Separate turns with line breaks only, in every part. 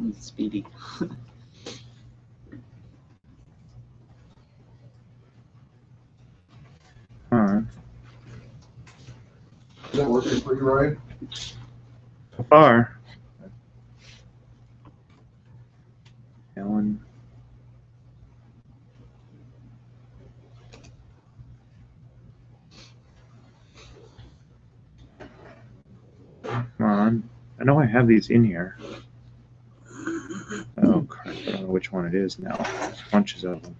He's speedy.
Alright.
Is that working for you, Ryan?
So far. Ellen. Come on. I know I have these in here. Oh crap, I don't know which one it is now. There's bunches of them.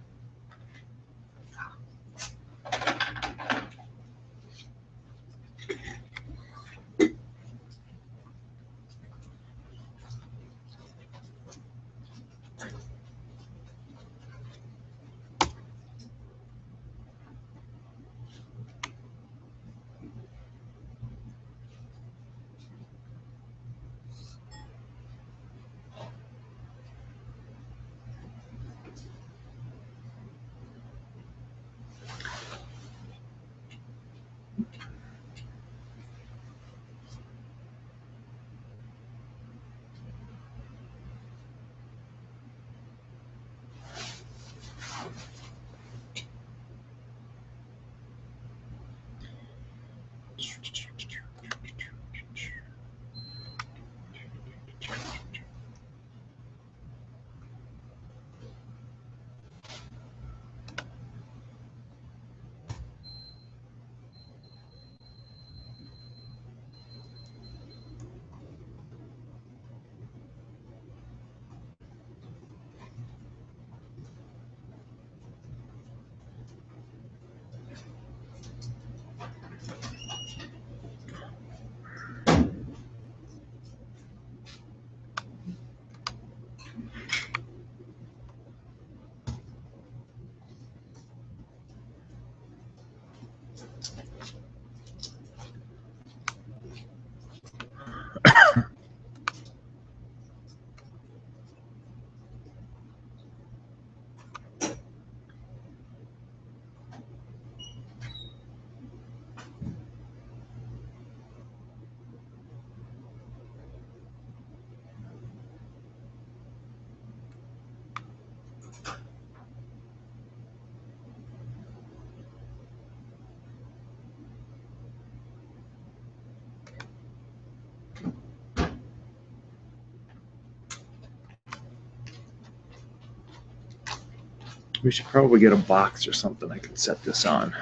We should probably get a box or something I could set this on.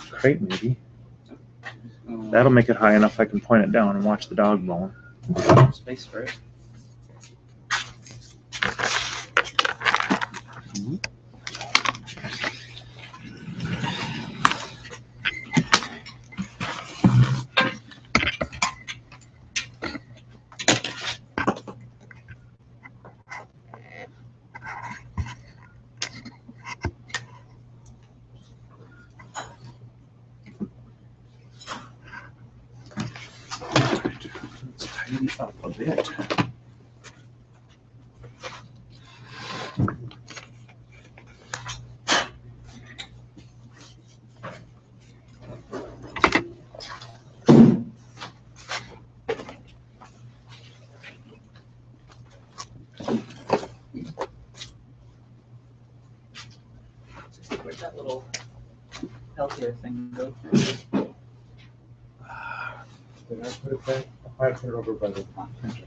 Crate, maybe. That'll make it high enough I can point it down and watch the dog bone.
Space for it.
Let's tidy up a bit.
Where'd that little healthier thing go?
Did I put it back? I put it over by the printer.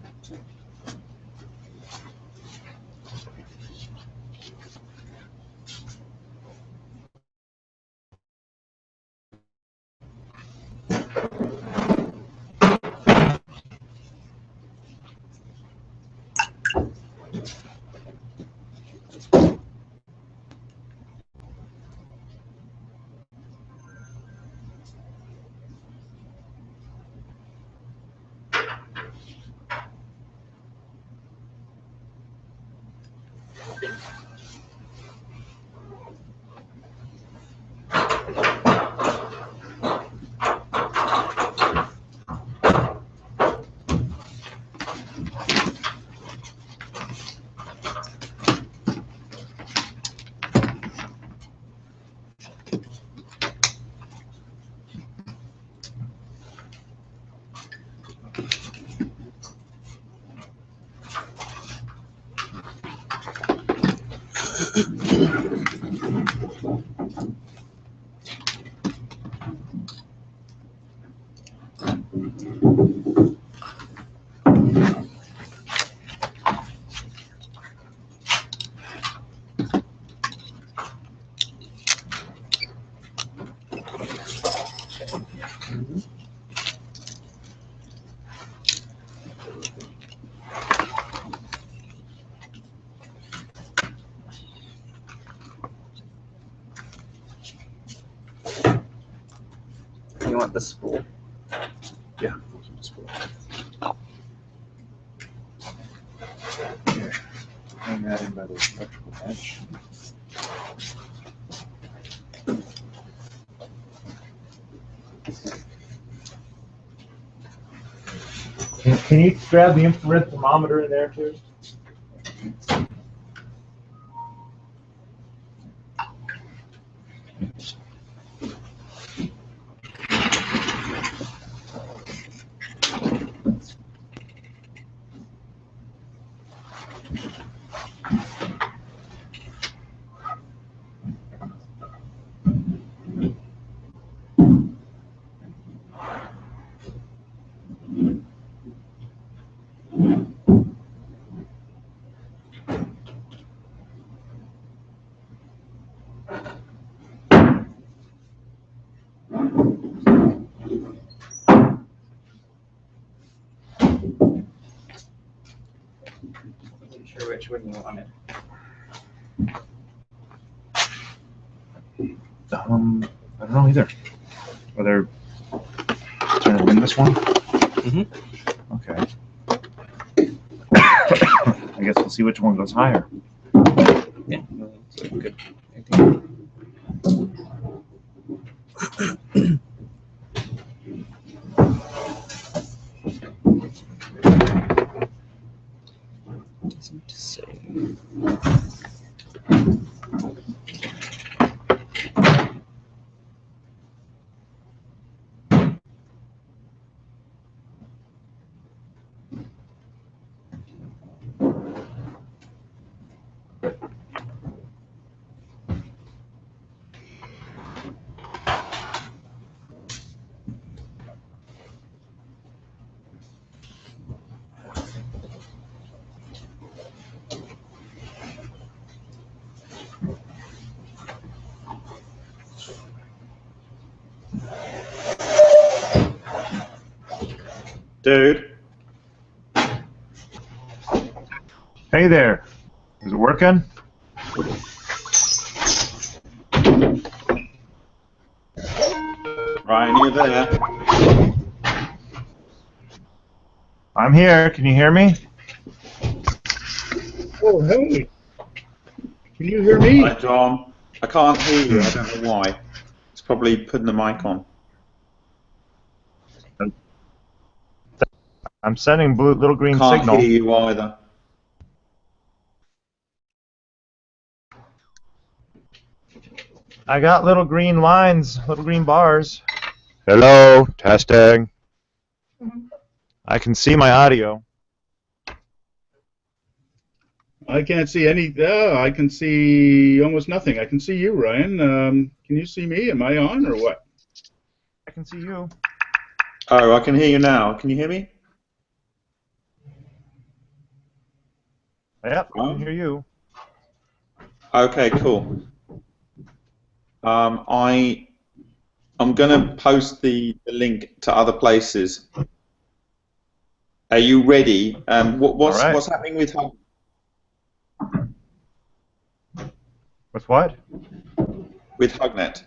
You want the spool?
Yeah. Here. Hang that in by the electrical bench. Can you grab the infrared thermometer in there too?
Not sure which one you wanted.
I don't know either. Whether turn it in this one?
Mm-hmm.
Okay. I guess we'll see which one goes higher.
Yeah, no, that's a good idea. Doesn't say.
Dude,
Hey there. Is it working?
Ryan, you there?
I'm here. Can you hear me?
Oh, hey. Can you hear me?
Hi, John. I can't hear you. I don't know why. It's probably putting the mic on.
I'm sending blue little green
Can't
signal.
hear you either.
I got little green lines, little green bars.
Hello, testing.
I can see my audio.
I can't see any. I can see almost nothing. I can see you, Ryan. Can you see me? Am I on or what?
I can see you.
Oh, I can hear you now. Can you hear me?
Yep, I
Oh.
can hear you.
Okay, cool. I'm gonna post the link to other places. Are you ready? What's
All right.
what's happening with
With what?
HugNet?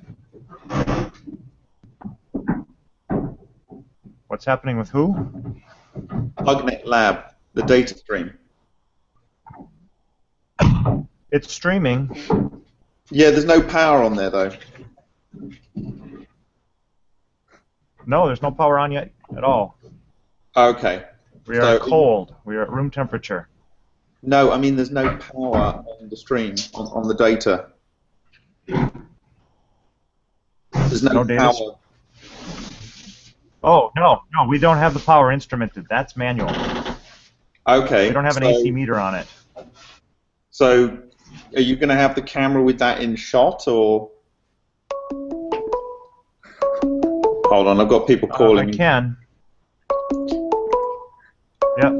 What's happening with who?
HugNet Lab, the data stream.
It's streaming.
Yeah, there's no power on there though.
No, there's no power on yet at all.
Okay.
We are cold. We are at room temperature.
No, I mean there's no power on the stream, on the data. There's no
data.
power.
Oh, no, we don't have the power instrumented. That's manual.
Okay.
We don't have an AC meter on it.
So are you going to have the camera with that in shot, or? Hold on, I've got people calling.
I can. Yep.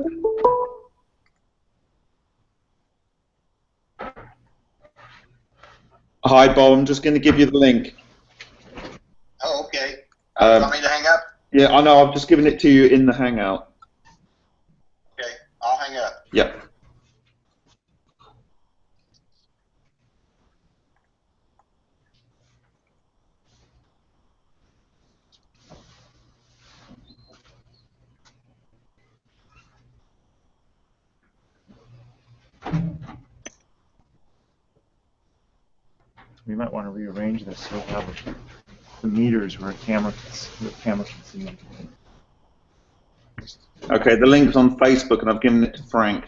Hi, Bob. I'm just going to give you the link.
Oh, okay. You want me to hang up?
Yeah, I know. I've just given it to you in the Hangout.
Okay, I'll hang up.
Yep.
We might want to rearrange this so we have the meters where the camera can see them.
Okay, the link's on Facebook, and I've given it to Frank.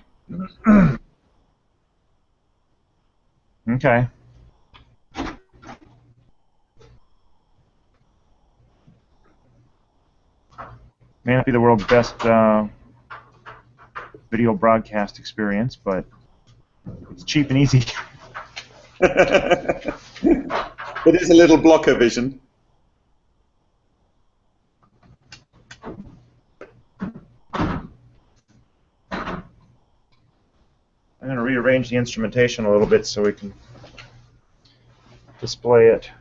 Okay. May not be the world's best video broadcast experience, but it's cheap and easy.
It is a little blocker vision.
I'm going to rearrange the instrumentation a little bit so we can display it.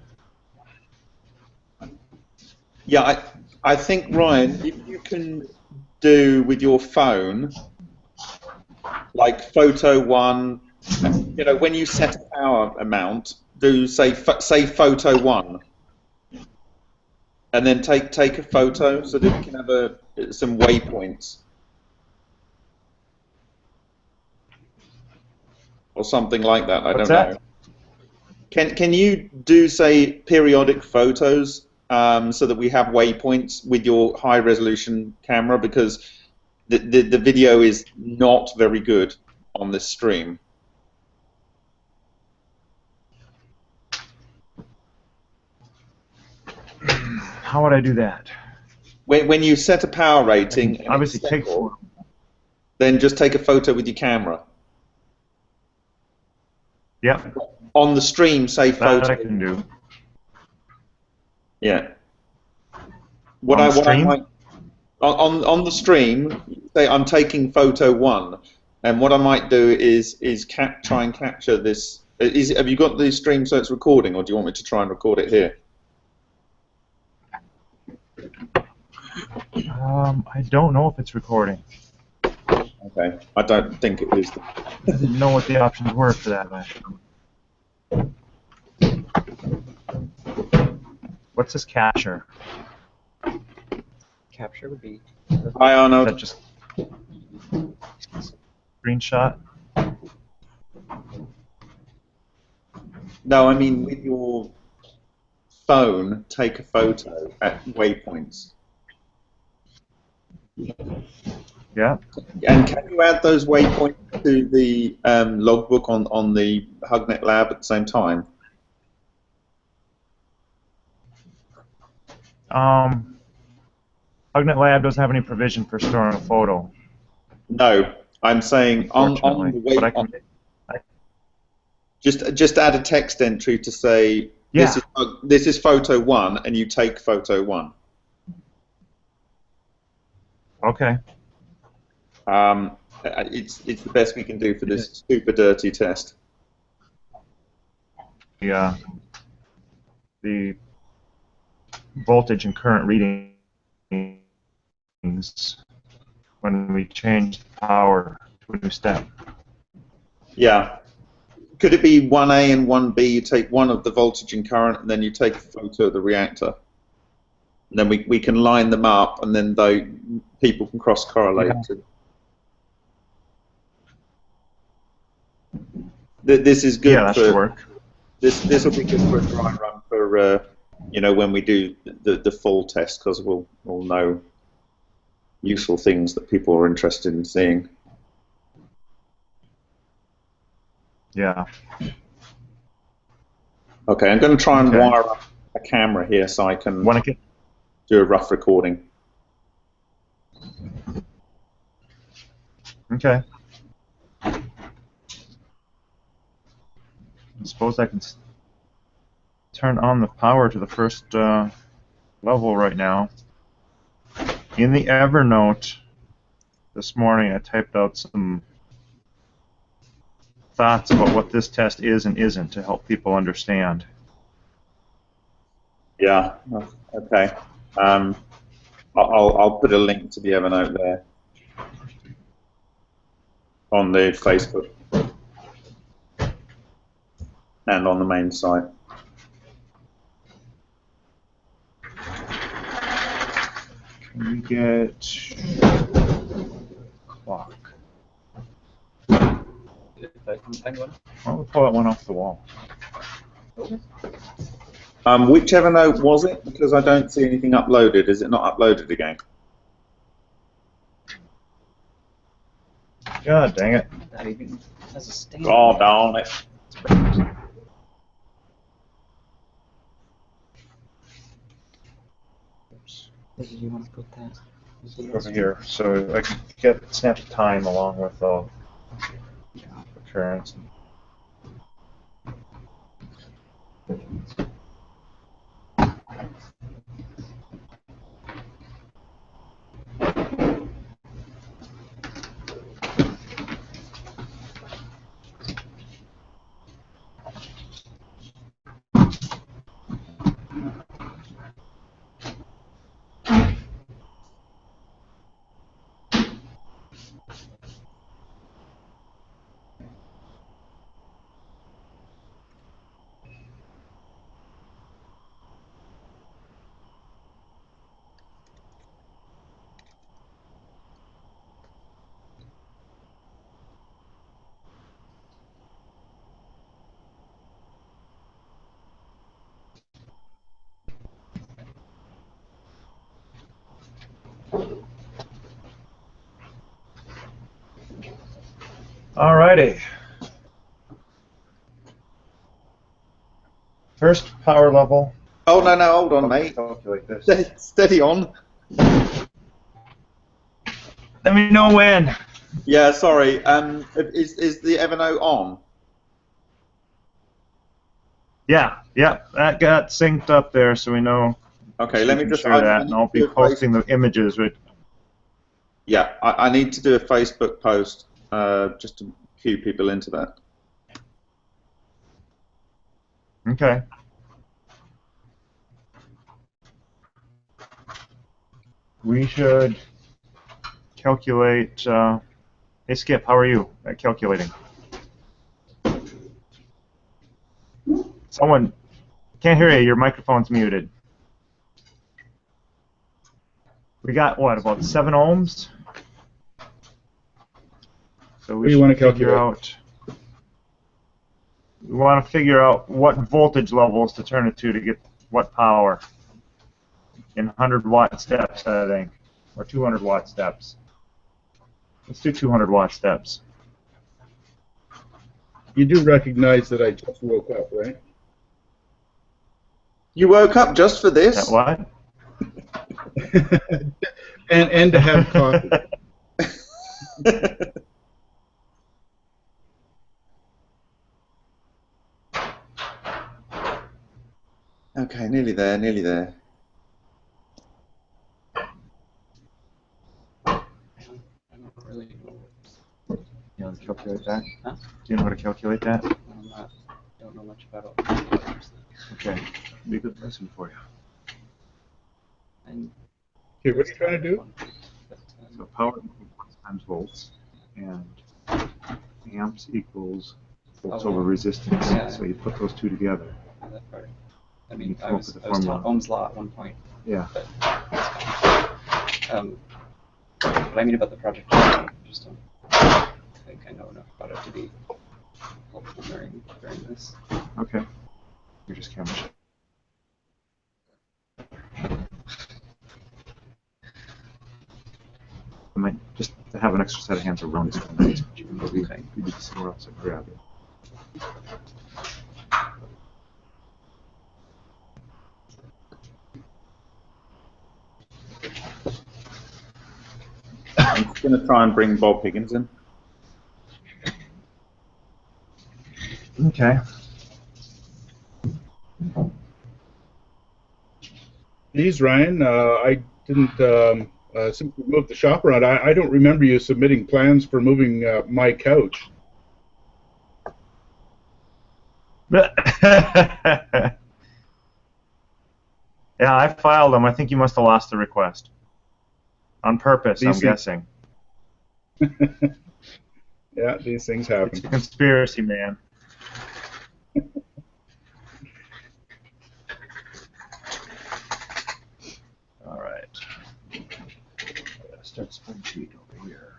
Yeah, I think, Ryan, if you can do with your phone, like photo one, you know, when you set a power amount, do say photo one, and then take a photo so that you can have some waypoints or something like that. I
What's
don't
that?
know. Can you do, say, periodic photos so that we have waypoints with your high resolution camera, because the video is not very good on this stream.
How would I do that?
When you set a power rating, and
Obviously,
it's
take
settled,
photo.
then just take a photo with your camera.
Yep,
On the stream, say
that
photo.
I can do.
Yeah.
On the stream?
Might on the stream, say I'm taking photo one, and what I might do is try and capture this. Have you got the stream so it's recording, or do you want me to try and record it here?
I don't know if it's recording.
Okay, I don't think it is.
I didn't know what the options were for that. What's this capture?
Capture would be.
Hi,
Is
Arnold.
that just screenshot?
No, I mean with your phone, take a photo at waypoints.
Yeah.
And can you add those waypoints to the logbook on the HugNet Lab at the same time?
HugNet Lab doesn't have any provision for storing a photo.
No, I'm saying on the
But I
waypoint.
can,
Just add a text entry to say
Yeah.
this is photo one, and you take photo one.
Okay.
It's the best we can do for this super dirty test.
The voltage and current readings when we change the power to a new step.
Yeah. Could it be 1A and 1B? You take one of the voltage and current, and then you take a photo of the reactor. And then we can line them up, and then people can cross-correlate. This is good.
Yeah, that should work.
This will be good for a dry run for when we do the full test, because we'll know useful things that people are interested in seeing.
Yeah.
Okay, I'm going to try and wire up a camera here so I can do a rough recording.
Okay. I suppose I can turn on the power to the first level right now. In the Evernote this morning, I typed out some thoughts about what this test is and isn't to help people understand.
Yeah. Okay. I'll put a link to the Evernote there on the Facebook and on the main site.
Can we get clock? Why don't we pull that one off the wall?
Which Evernote was it? Because I don't see anything uploaded. Is it not uploaded again?
God dang it.
That even has a stand.
Oh, darn it.
Where did you want to put that?
Over here, so I can get snap the time along with the occurrence. Alrighty. First power level.
Oh, no, hold on, mate.
Calculate this.
Steady on.
Let me know when.
Yeah, sorry. Is the Evernote on?
Yeah, that got synced up there, so we know.
Okay, let me just
share that, and I'll be posting the images.
Yeah, I need to do a Facebook post just to cue people into that.
Okay. We should calculate. Hey, Skip, how are you at calculating? Someone can't hear you. Your microphone's muted. We got what, about 7 ohms? So we
What do you want to calculate?
We want to figure out what voltage levels to turn it to get what power in 100-watt steps, I think, or 200-watt steps. Let's do 200-watt steps.
You do recognize that I just woke up, right?
You woke up just for this?
That what?
and to have coffee.
Okay, nearly there, nearly there.
I don't really know.
You know how to calculate that?
Huh?
Do you know how to calculate that?
Don't know much about it.
Okay, be a good lesson for you.
And
Okay, what are you trying to do?
So power times volts, and amps equals volts over resistance.
Yeah.
So you put those two together.
that part. I
You
mean,
come
I
up
was
with a
taught
formula.
Ohm's law at one point.
Yeah.
But that's fine. What I mean about the project, I just don't think I know enough about it to be helpful during this.
Okay. You're just camera. I might just have an extra set of hands around this one.
Okay.
We need somewhere else to grab it.
I'm just going to try and bring Bob Higgins in.
Okay.
Geez, Ryan, I didn't, since we moved the shop around, I don't remember you submitting plans for moving my couch.
Yeah, I filed them. I think you must have lost the request. On purpose, I'm
These things-
guessing.
Yeah, these things
It's
happen.
a conspiracy, man. All right. Start spreadsheet over here.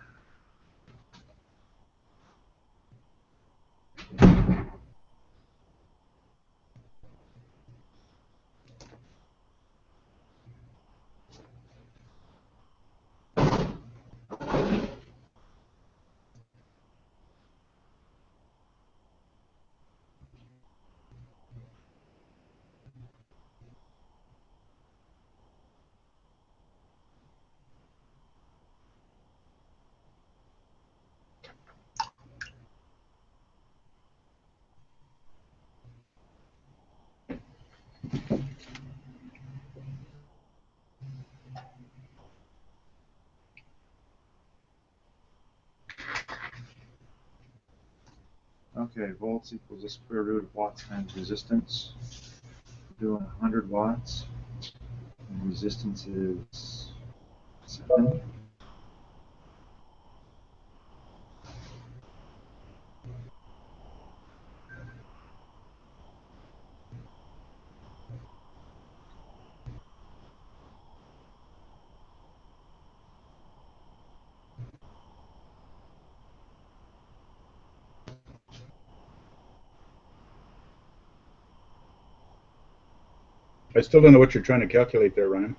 Okay, volts equals the square root of watts times resistance. We're doing 100 watts. And resistance is 7.
I still don't know what you're trying to calculate there, Ryan.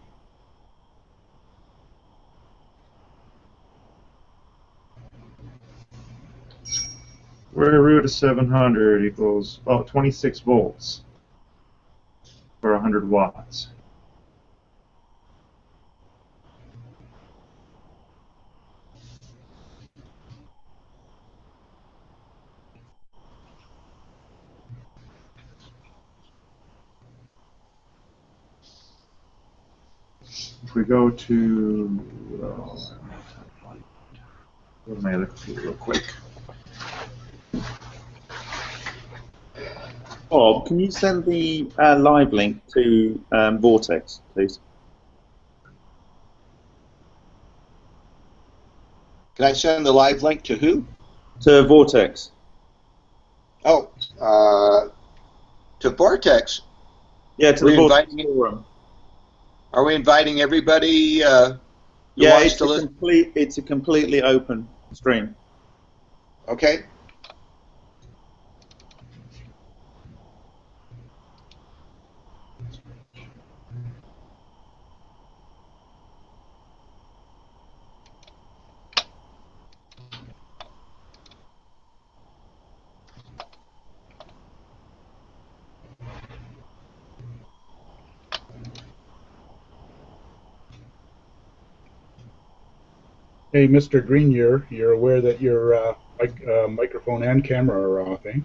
Square root of 700 equals about 26 volts for 100 watts. If we go to, go to my other computer real quick.
Bob, can you send the live link to Vortex, please?
Can I send the live link to who?
To Vortex.
Oh, to Vortex.
Yeah, to
We're
the Vortex
inviting-
forum.
Are we inviting everybody? Who
Yeah,
wants to listen?
it's a completely open stream.
Okay.
Hey, Mr. Green, you're aware that your microphone and camera are off, eh?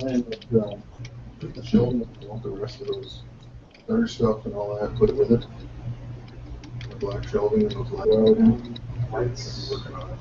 Ryan, put the shelving, all the rest of those other stuff and all that, put it with it. The black shelving and those lights. Lights. Working on it.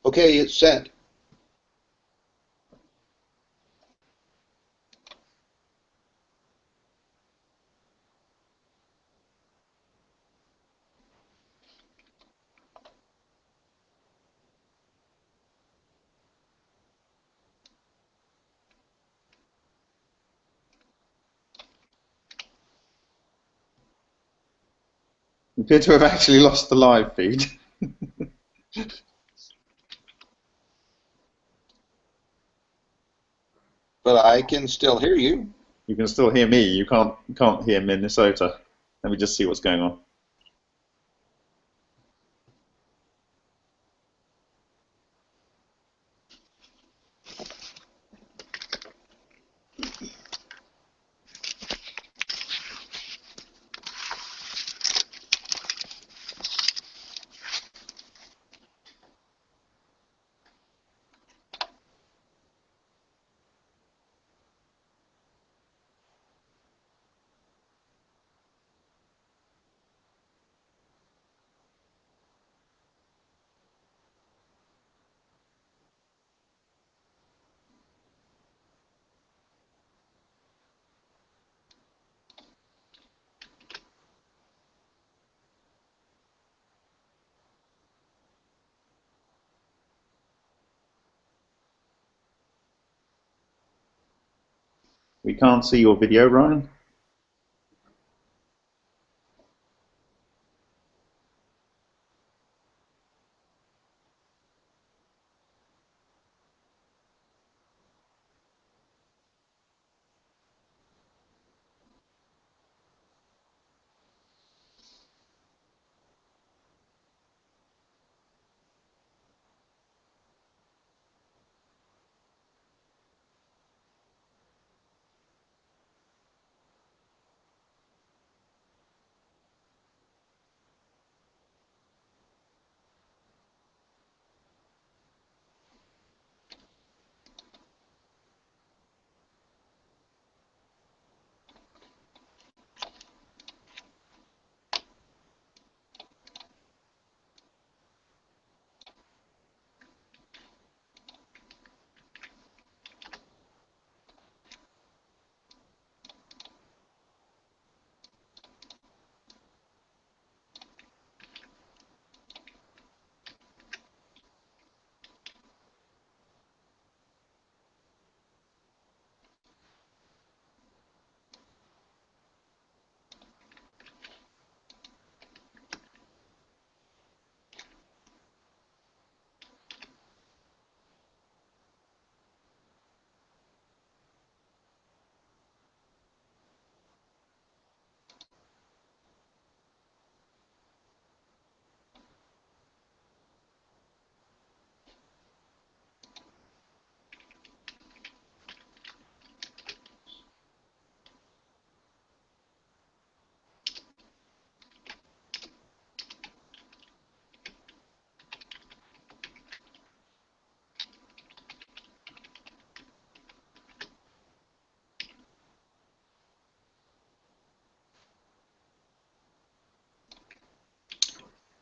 Okay, it's set.
You appear to have actually lost the live feed.
But I can still hear you.
You can still hear me. You can't hear Minnesota. Let me just see what's going on. We can't see your video, Ryan.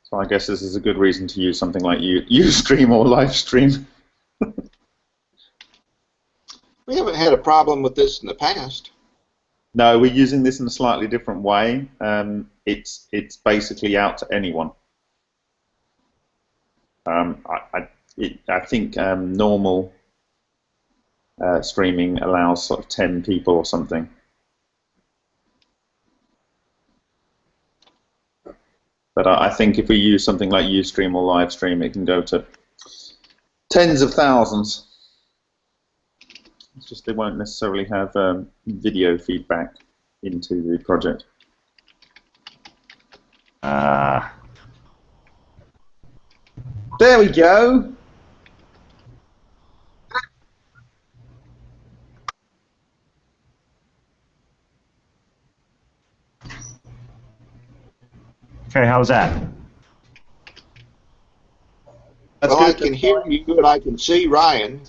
So I guess this is a good reason to use something like Ustream or Livestream.
We haven't had a problem with this in the past.
No, we're using this in a slightly different way. It's basically out to anyone. I think normal streaming allows sort of 10 people or something. But I think if we use something like Ustream or Livestream, it can go to tens of thousands. It's just they won't necessarily have video feedback into the project. There we go.
Okay, how's that?
That's
Well, I
good.
can hear you and I can see Ryan.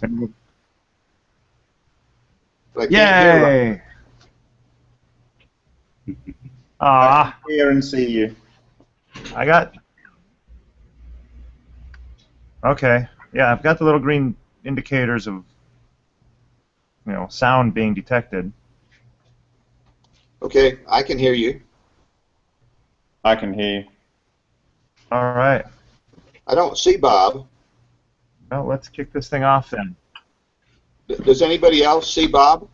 But I can't hear Ryan.
Yay!
I can hear and see you.
I got. Okay, yeah, I've got the little green indicators of, sound being detected.
Okay, I can hear you.
I can hear you.
All right.
I don't see Bob.
Well, let's kick this thing off then.
Does anybody else see Bob?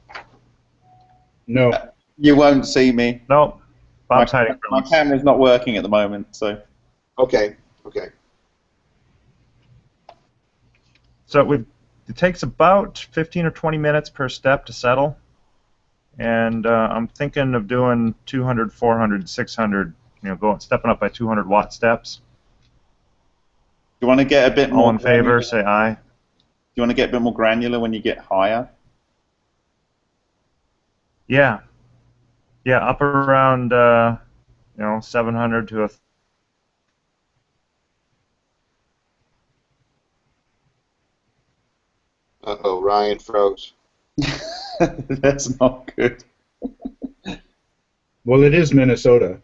No.
You won't see me.
Nope. Bob's hiding from
My
us.
camera's not working at the moment, so.
Okay, okay.
So it takes about 15 or 20 minutes per step to settle, and I'm thinking of doing 200, 400, 600. Stepping up by 200 watt steps.
You want to get a bit more.
All in favor, say aye.
You want to get a bit more granular when you get higher?
Yeah. Yeah, up around 700 to a.
Uh-oh, Ryan froze.
That's not good.
Well, it is Minnesota.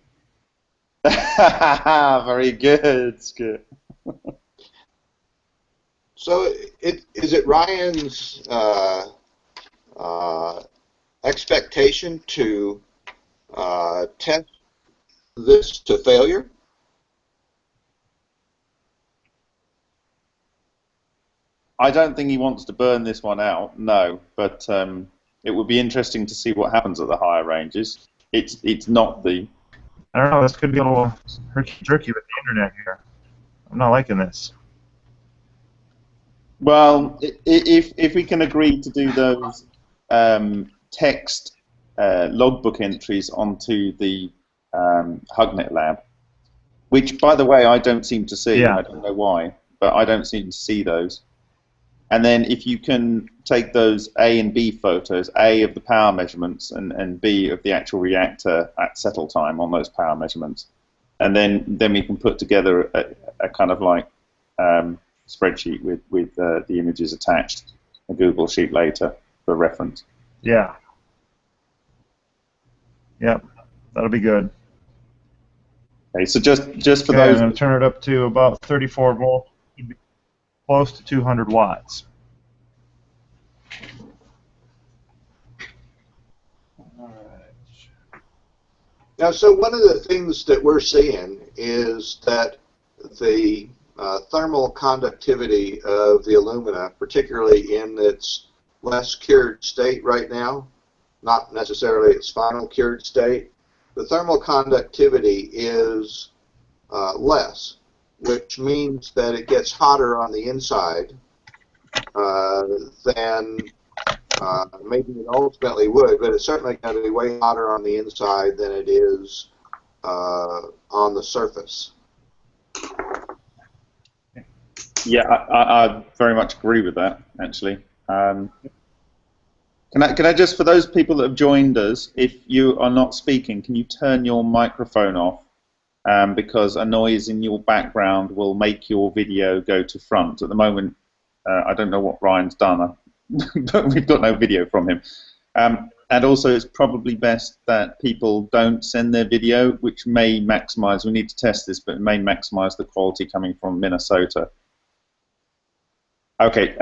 Very good. It's good.
So, is it Ryan's expectation to test this to failure?
I don't think he wants to burn this one out, no, but it would be interesting to see what happens at the higher ranges. It's not the...
I don't know, this could be a little herky-jerky with the internet here. I'm not liking this.
Well, if we can agree to do those text logbook entries onto the HugNet lab, which, by the way, I don't seem to see.
Yeah.
I don't know why, but I don't seem to see those. And then if you can take those A and B photos, A of the power measurements and B of the actual reactor at settle time on those power measurements, and then we can put together a kind of like spreadsheet with the images attached, a Google Sheet later for reference.
Yeah. Yep, that'll be good.
Okay, so just for
Okay,
those.
I'm going to turn it up to about 34 volts, close to 200 watts.
Now, so one of the things that we're seeing is that the thermal conductivity of the alumina, particularly in its less cured state right now, not necessarily its final cured state, the thermal conductivity is less, which means that it gets hotter on the inside than maybe it ultimately would, but it's certainly going to be way hotter on the inside than it is on the surface.
Yeah, I very much agree with that, actually. Can I just, for those people that have joined us, if you are not speaking, can you turn your microphone off? Because a noise in your background will make your video go to front. At the moment, I don't know what Ryan's done, but we've got no video from him. And also, it's probably best that people don't send their video, which may maximize, we need to test this, but it may maximize the quality coming from Minnesota. Okay,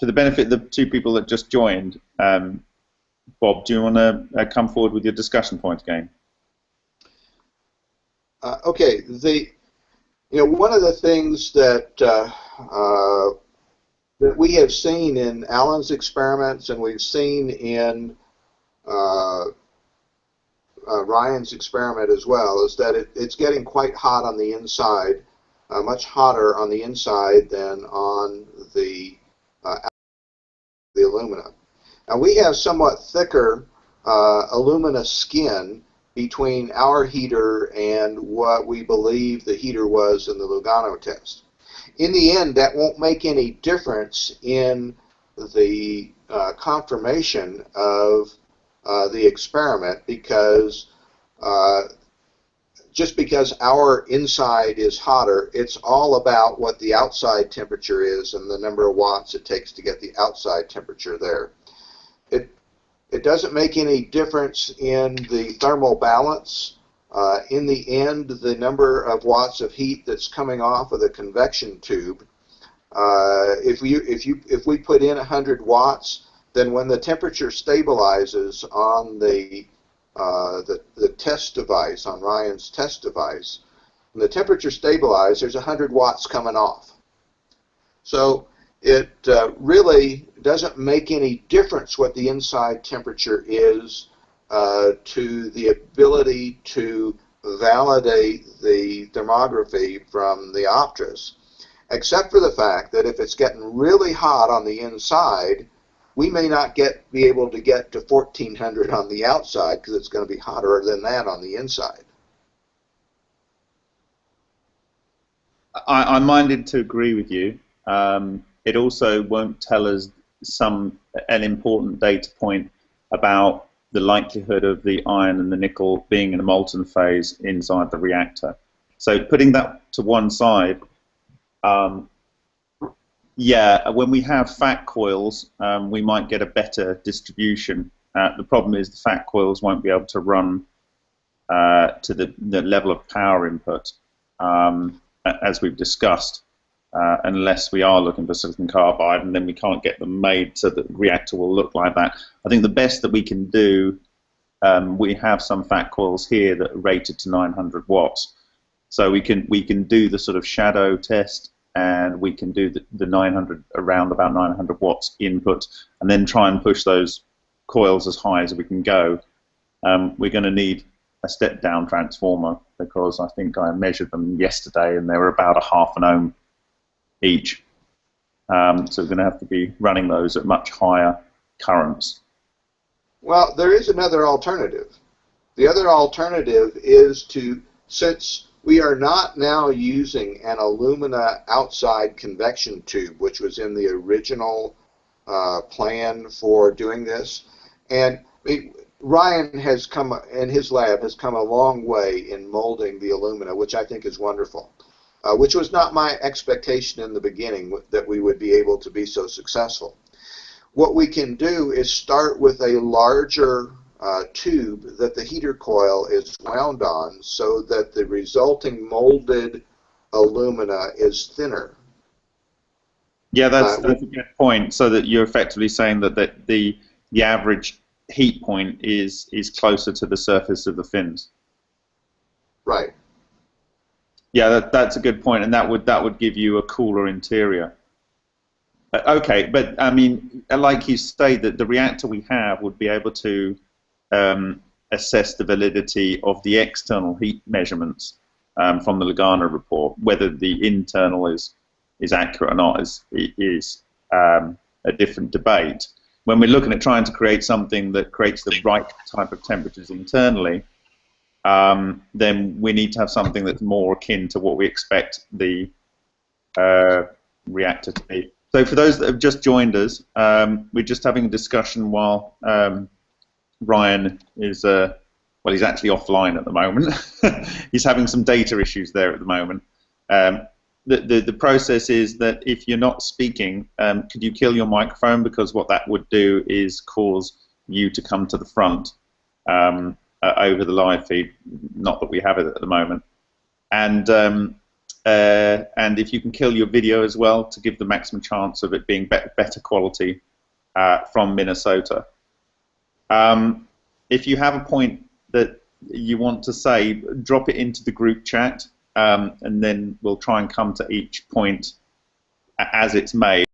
for the benefit of the two people that just joined, Bob, do you want to come forward with your discussion point again?
Okay, one of the things that that we have seen in Alan's experiments and we've seen in Ryan's experiment as well is that it's getting quite hot on the inside, much hotter on the inside than on the alumina. Now we have somewhat thicker alumina skin between our heater and what we believe the heater was in the Lugano test. In the end, that won't make any difference in the confirmation of the experiment, because just because our inside is hotter, it's all about what the outside temperature is and the number of watts it takes to get the outside temperature there. It doesn't make any difference in the thermal balance. In the end, the number of watts of heat that's coming off of the convection tube, if we put in 100 watts, then when the temperature stabilizes on the test device, on Ryan's test device, when the temperature stabilizes, there's 100 watts coming off. So it really doesn't make any difference what the inside temperature is to the ability to validate the thermography from the Optras, except for the fact that if it's getting really hot on the inside, we may not be able to get to 1400 on the outside because it's going to be hotter than that on the inside.
I'm minded to agree with you. It also won't tell us an important data point about the likelihood of the iron and the nickel being in a molten phase inside the reactor. So putting that to one side, yeah, when we have fat coils, we might get a better distribution. The problem is the fat coils won't be able to run to the level of power input, as we've discussed, unless we are looking for silicon carbide, and then we can't get them made so that the reactor will look like that. I think the best that we can do, we have some fat coils here that are rated to 900 watts. So we can do the sort of shadow test, and we can do the 900, around about 900 watts input, and then try and push those coils as high as we can go. We're going to need a step-down transformer, because I think I measured them yesterday and they were about a ½ ohm each. So we're going to have to be running those at much higher currents.
Well, there is another alternative. The other alternative is to, since we are not now using an alumina outside convection tube, which was in the original plan for doing this, and Ryan has come, and his lab has come a long way in molding the alumina, which I think is wonderful, which was not my expectation in the beginning, that we would be able to be so successful. What we can do is start with a larger tube that the heater coil is wound on, so that the resulting molded alumina is thinner.
Yeah, that's a good point. So that you're effectively saying that the average heat point is closer to the surface of the fins.
Right.
Yeah, that's a good point, and that would give you a cooler interior. Okay, but I mean, like you say, that the reactor we have would be able to assess the validity of the external heat measurements from the Lugano report. Whether the internal is accurate or not is a different debate. When we're looking at trying to create something that creates the right type of temperatures internally, then we need to have something that's more akin to what we expect the reactor to be. So for those that have just joined us, we're just having a discussion while Ryan is, well, he's actually offline at the moment. He's having some data issues there at the moment. The process is that if you're not speaking, could you kill your microphone, because what that would do is cause you to come to the front over the live feed. Not that we have it at the moment. And if you can kill your video as well, to give the maximum chance of it being better quality from Minnesota. If you have a point that you want to say, drop it into the group chat, and then we'll try and come to each point as it's made.